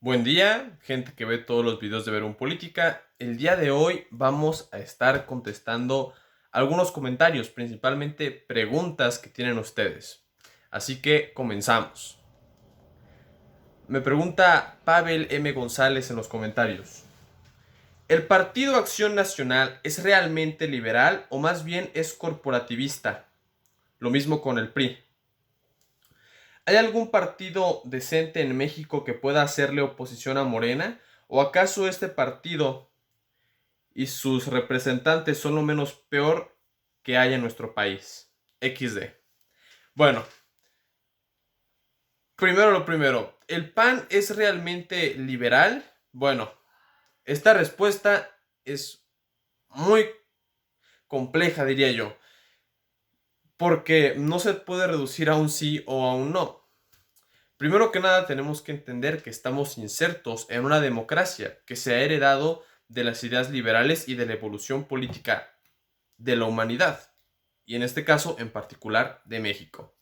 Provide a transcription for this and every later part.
Buen día, gente que ve todos los videos de Verum Política. El día de hoy vamos a estar contestando algunos comentarios, principalmente preguntas que tienen ustedes. Así que comenzamos. Me pregunta Pavel M. González en los comentarios. ¿El Partido Acción Nacional es realmente liberal o más bien es corporativista? Lo mismo con el PRI. ¿Hay algún partido decente en México que pueda hacerle oposición a Morena? ¿O acaso este partido y sus representantes son lo menos peor que hay en nuestro país? XD. Bueno, primero lo primero. ¿El PAN es realmente liberal? Bueno, esta respuesta es muy compleja, diría yo, porque no se puede reducir a un sí o a un no. Primero que nada tenemos que entender que estamos insertos en una democracia que se ha heredado de las ideas liberales y de la evolución política de la humanidad, y en este caso en particular de México.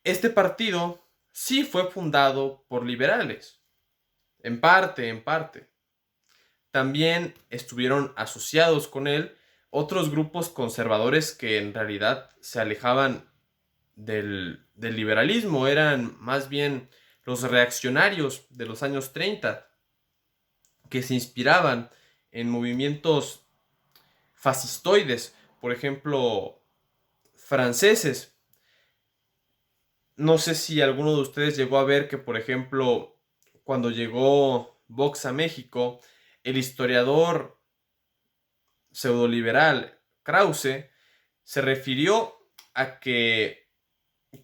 Este partido sí fue fundado por liberales, en parte, en parte. También estuvieron asociados con él otros grupos conservadores que en realidad se alejaban del liberalismo, eran más bien los reaccionarios de los años 30 que se inspiraban en movimientos fascistoides, por ejemplo, franceses. No sé si alguno de ustedes llegó a ver que, por ejemplo, cuando llegó Vox a México, el historiador pseudoliberal Krause se refirió a que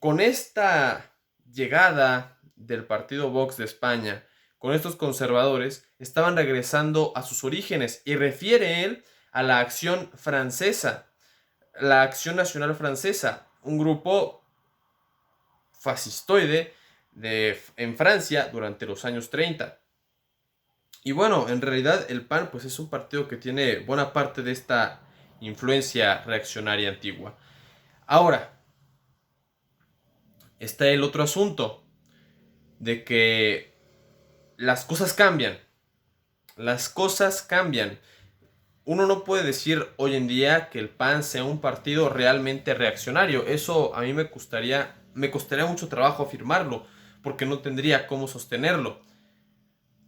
con esta llegada del partido Vox de España, con estos conservadores, estaban regresando a sus orígenes, y refiere él a la Acción Francesa, la Acción Nacional Francesa, un grupo fascistoide en Francia durante los años 30. Y bueno, en realidad el PAN pues es un partido que tiene buena parte de esta influencia reaccionaria antigua. Ahora, está el otro asunto de que las cosas cambian. Las cosas cambian. Uno no puede decir hoy en día que el PAN sea un partido realmente reaccionario. Eso a mí me costaría mucho trabajo afirmarlo, porque no tendría cómo sostenerlo.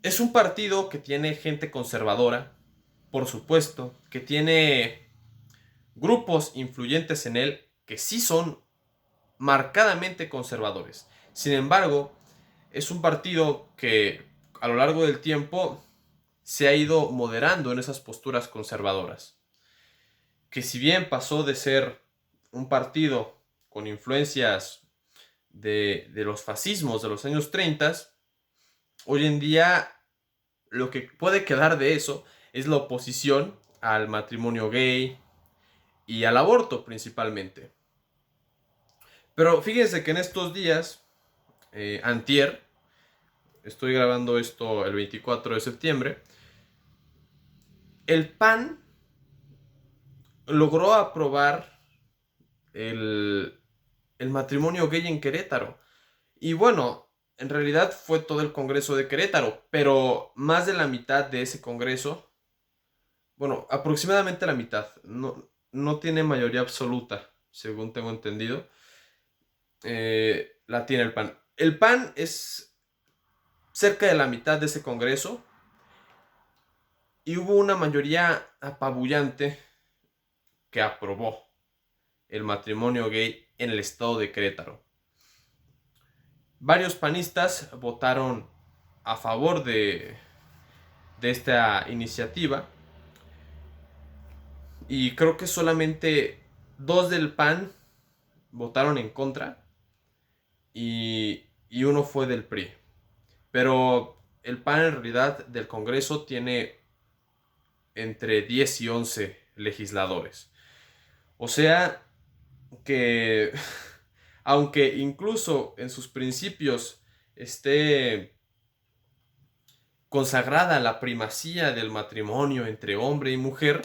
Es un partido que tiene gente conservadora, por supuesto, que tiene grupos influyentes en él que sí son marcadamente conservadores. Sin embargo, es un partido que a lo largo del tiempo se ha ido moderando en esas posturas conservadoras. Que si bien pasó de ser un partido con influencias de los fascismos de los años 30, hoy en día lo que puede quedar de eso es la oposición al matrimonio gay y al aborto principalmente. Pero fíjense que en estos días, antier, estoy grabando esto el 24 de septiembre, el PAN logró aprobar el, el matrimonio gay en Querétaro. Y bueno, en realidad fue todo el Congreso de Querétaro, pero más de la mitad de ese Congreso, bueno, aproximadamente la mitad, no tiene mayoría absoluta, según tengo entendido, la tiene el PAN. El PAN es cerca de la mitad de ese Congreso y hubo una mayoría apabullante que aprobó el matrimonio gay en el estado de Querétaro. Varios panistas votaron a favor de esta iniciativa, y creo que solamente dos del PAN votaron en contra y uno fue del PRI. Pero el PAN en realidad del Congreso tiene entre 10 y 11 legisladores. O sea que aunque incluso en sus principios esté consagrada la primacía del matrimonio entre hombre y mujer,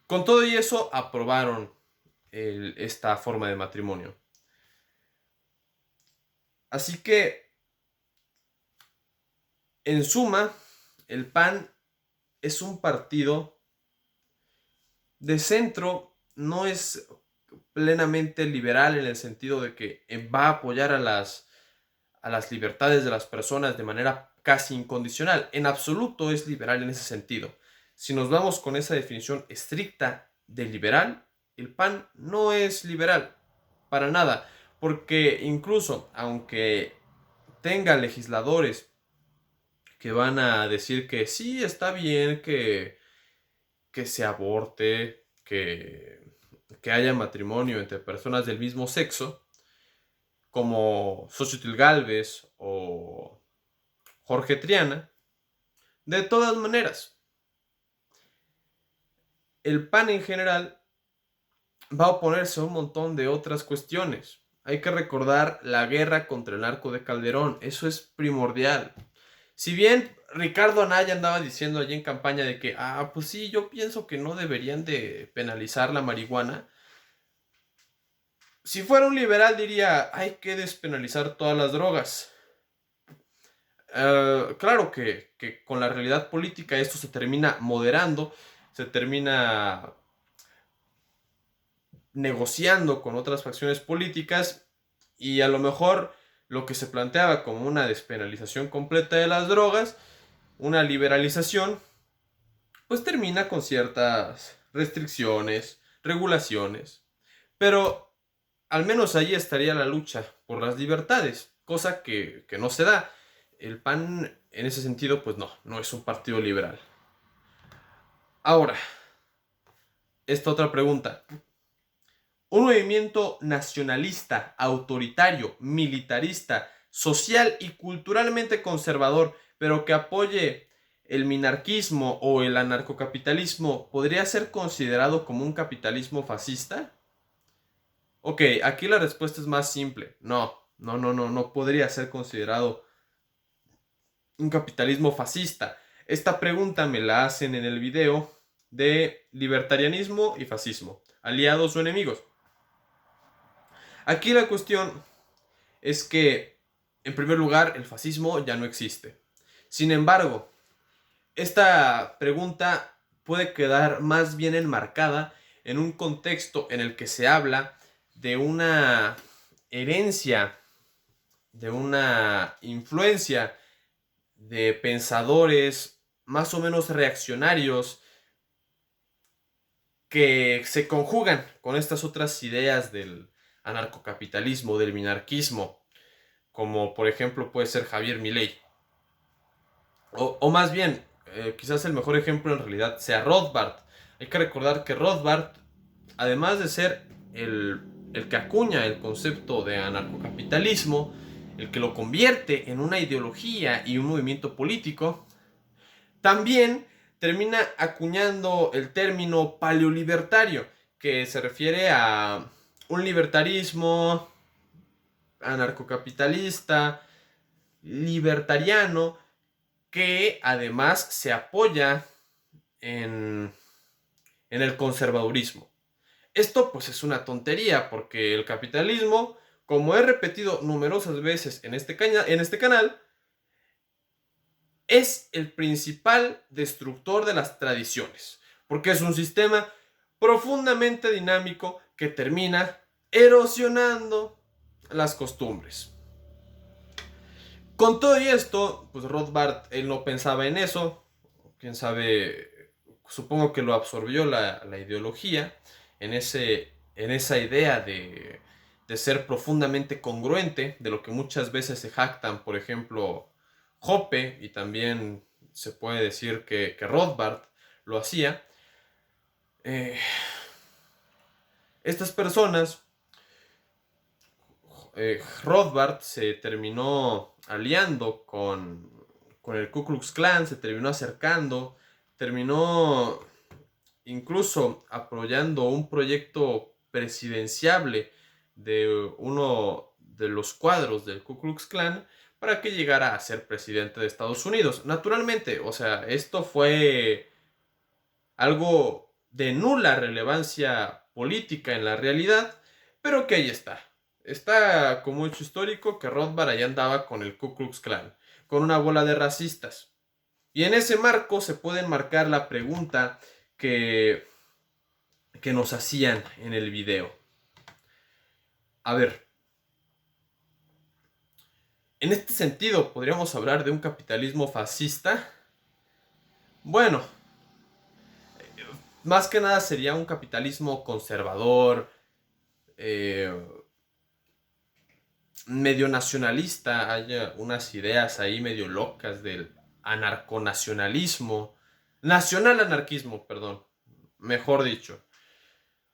con todo y eso aprobaron esta forma de matrimonio. Así que En suma, el PAN es un partido de centro, no es plenamente liberal en el sentido de que va a apoyar a las libertades de las personas de manera casi incondicional. En absoluto es liberal en ese sentido. Si nos vamos con esa definición estricta de liberal, el PAN no es liberal para nada, porque incluso aunque tenga legisladores que van a decir que sí está bien que se aborte, que haya matrimonio entre personas del mismo sexo, como Xochitl Gálvez o Jorge Triana, de todas maneras, el PAN en general va a oponerse a un montón de otras cuestiones. Hay que recordar la guerra contra el narco de Calderón, eso es primordial. Si bien Ricardo Anaya andaba diciendo allí en campaña de que, pues sí, yo pienso que no deberían de penalizar la marihuana. Si fuera un liberal diría, hay que despenalizar todas las drogas. Claro que con la realidad política esto se termina moderando, se termina negociando con otras facciones políticas y a lo mejor lo que se planteaba como una despenalización completa de las drogas, una liberalización, pues termina con ciertas restricciones, regulaciones, pero al menos ahí estaría la lucha por las libertades, cosa que no se da. El PAN en ese sentido pues no es un partido liberal. Ahora, esta otra pregunta. Un movimiento nacionalista, autoritario, militarista, social y culturalmente conservador, pero que apoye el minarquismo o el anarcocapitalismo, ¿podría ser considerado como un capitalismo fascista? Ok, aquí la respuesta es más simple. No podría ser considerado un capitalismo fascista. Esta pregunta me la hacen en el video de libertarianismo y fascismo, aliados o enemigos. Aquí la cuestión es que, en primer lugar, el fascismo ya no existe. Sin embargo, esta pregunta puede quedar más bien enmarcada en un contexto en el que se habla de una herencia, de una influencia de pensadores más o menos reaccionarios que se conjugan con estas otras ideas del anarcocapitalismo, del minarquismo, como por ejemplo puede ser Javier Milei. O más bien, quizás el mejor ejemplo en realidad sea Rothbard. Hay que recordar que Rothbard, además de ser el que acuña el concepto de anarcocapitalismo, el que lo convierte en una ideología y un movimiento político, también termina acuñando el término paleolibertario, que se refiere a un libertarismo anarcocapitalista, libertariano, que además se apoya en el conservadurismo. Esto pues es una tontería porque el capitalismo, como he repetido numerosas veces en este canal, es el principal destructor de las tradiciones, porque es un sistema profundamente dinámico que termina erosionando las costumbres. Con todo y esto, pues Rothbard, él no pensaba en eso, quién sabe, supongo que lo absorbió la ideología en esa idea de ser profundamente congruente, de lo que muchas veces se jactan, por ejemplo, Hoppe, y también se puede decir que Rothbard lo hacía. Estas personas, Rothbard se terminó aliando con el Ku Klux Klan, se terminó acercando, terminó incluso apoyando un proyecto presidenciable de uno de los cuadros del Ku Klux Klan para que llegara a ser presidente de Estados Unidos. Naturalmente, o sea, esto fue algo de nula relevancia política en la realidad, pero que ahí está. Está como hecho histórico que Rothbard allá andaba con el Ku Klux Klan. con una bola de racistas. Y en ese marco se puede enmarcar la pregunta que nos hacían en el video. A ver, en este sentido, ¿podríamos hablar de un capitalismo fascista? Bueno, más que nada sería un capitalismo conservador, eh, medio nacionalista. Hay unas ideas ahí medio locas del anarconacionalismo, nacional anarquismo, perdón, mejor dicho.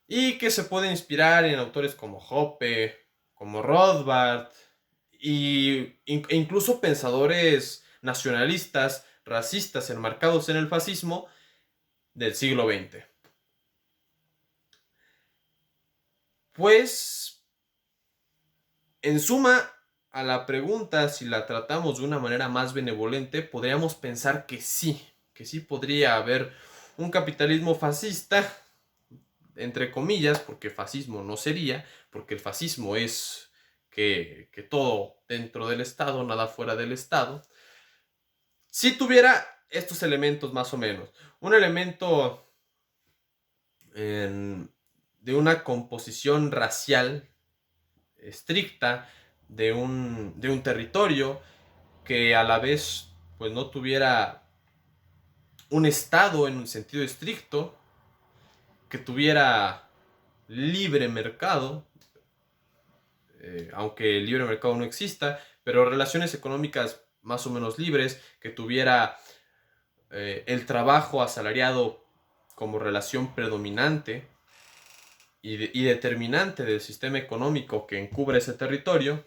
Y que se puede inspirar en autores como Hoppe, como Rothbard, e incluso pensadores nacionalistas, racistas, enmarcados en el fascismo del siglo XX. Pues, en suma, a la pregunta si la tratamos de una manera más benevolente, podríamos pensar que sí podría haber un capitalismo fascista, entre comillas, porque fascismo no sería, porque el fascismo es que todo dentro del Estado, nada fuera del Estado. Si tuviera estos elementos más o menos, un elemento de una composición racial estricta de un territorio que a la vez pues no tuviera un Estado en un sentido estricto, que tuviera libre mercado, aunque el libre mercado no exista, pero relaciones económicas más o menos libres, que tuviera el trabajo asalariado como relación predominante y determinante del sistema económico que encubre ese territorio,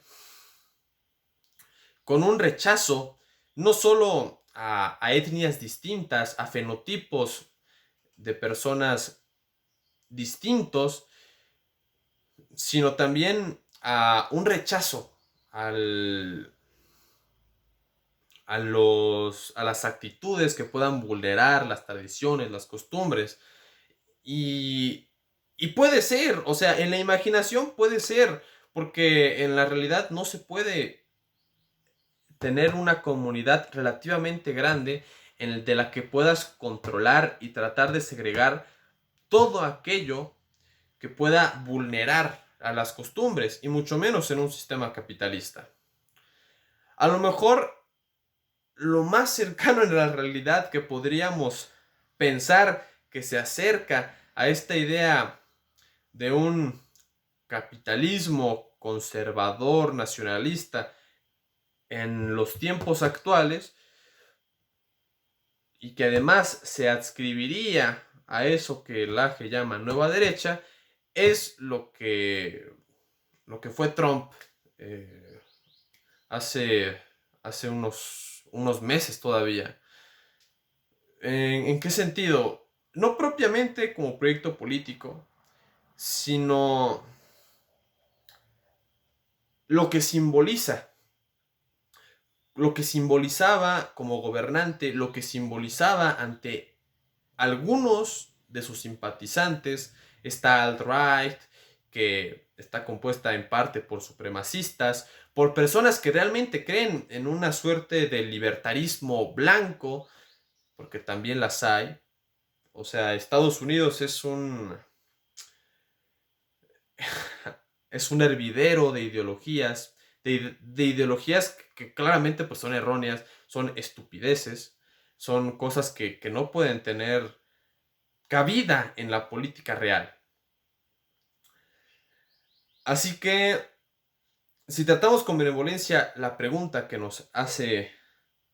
con un rechazo no solo a etnias distintas, a fenotipos de personas distintos, sino también a un rechazo al, a las actitudes que puedan vulnerar las tradiciones, las costumbres. Y puede ser, o sea, en la imaginación puede ser, porque en la realidad no se puede tener una comunidad relativamente grande de la que puedas controlar y tratar de segregar todo aquello que pueda vulnerar a las costumbres, y mucho menos en un sistema capitalista. A lo mejor lo más cercano en la realidad que podríamos pensar que se acerca a esta idea de un capitalismo conservador, nacionalista, en los tiempos actuales, y que además se adscribiría a eso que el AGE llama nueva derecha, es lo que fue Trump eh, hace, hace unos meses todavía. ¿En qué sentido? No propiamente como proyecto político, sino lo que simboliza, lo que simbolizaba como gobernante, lo que simbolizaba ante algunos de sus simpatizantes, esta alt-right, que está compuesta en parte por supremacistas, por personas que realmente creen en una suerte de libertarismo blanco, porque también las hay. O sea, Estados Unidos es un hervidero de ideologías, de ideologías que claramente pues, son erróneas, son estupideces, son cosas que no pueden tener cabida en la política real. Así que, si tratamos con benevolencia la pregunta que nos hace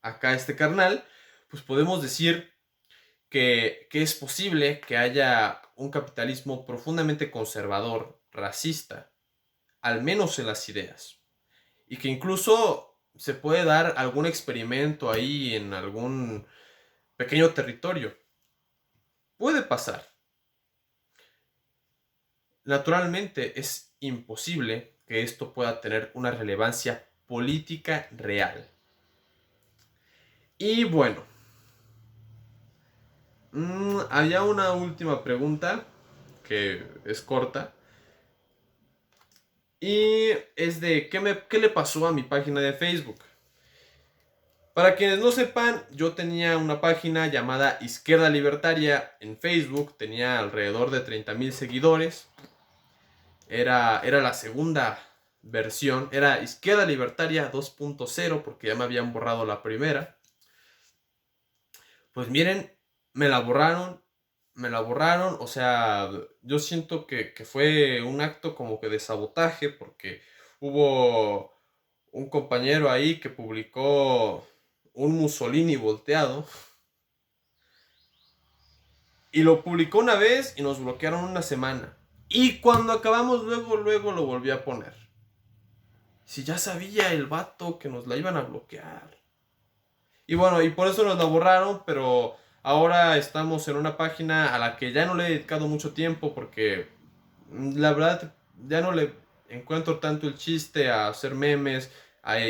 acá este carnal, pues podemos decir que es posible que haya un capitalismo profundamente conservador, racista, al menos en las ideas, y que incluso se puede dar algún experimento ahí en algún pequeño territorio. Puede pasar. Naturalmente es imposible que esto pueda tener una relevancia política real. Y bueno, había una última pregunta que es corta. Y es de ¿qué le pasó a mi página de Facebook? Para quienes no sepan, yo tenía una página llamada Izquierda Libertaria en Facebook, tenía alrededor de 30,000 seguidores. Era la segunda versión, era Izquierda Libertaria 2.0 porque ya me habían borrado la primera. Pues miren, me la borraron, o sea, yo siento que fue un acto como que de sabotaje porque hubo un compañero ahí que publicó un Mussolini volteado y lo publicó una vez y nos bloquearon una semana. Y cuando acabamos luego lo volví a poner. Si ya sabía el vato que nos la iban a bloquear. Y bueno, y por eso nos la borraron, pero ahora estamos en una página a la que ya no le he dedicado mucho tiempo porque la verdad ya no le encuentro tanto el chiste a hacer memes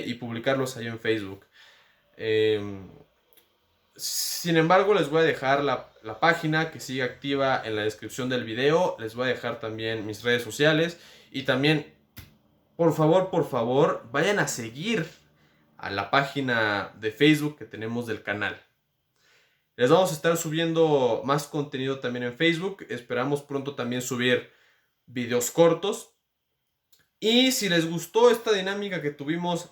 y publicarlos ahí en Facebook. Eh, Sin embargo, les voy a dejar la página que sigue activa en la descripción del video. Les voy a dejar también mis redes sociales. Y también, por favor, vayan a seguir a la página de Facebook que tenemos del canal. Les vamos a estar subiendo más contenido también en Facebook. Esperamos pronto también subir videos cortos. Y si les gustó esta dinámica que tuvimos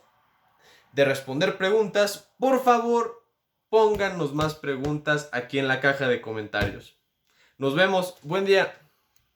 de responder preguntas, por favor, pónganos más preguntas aquí en la caja de comentarios. Nos vemos, buen día.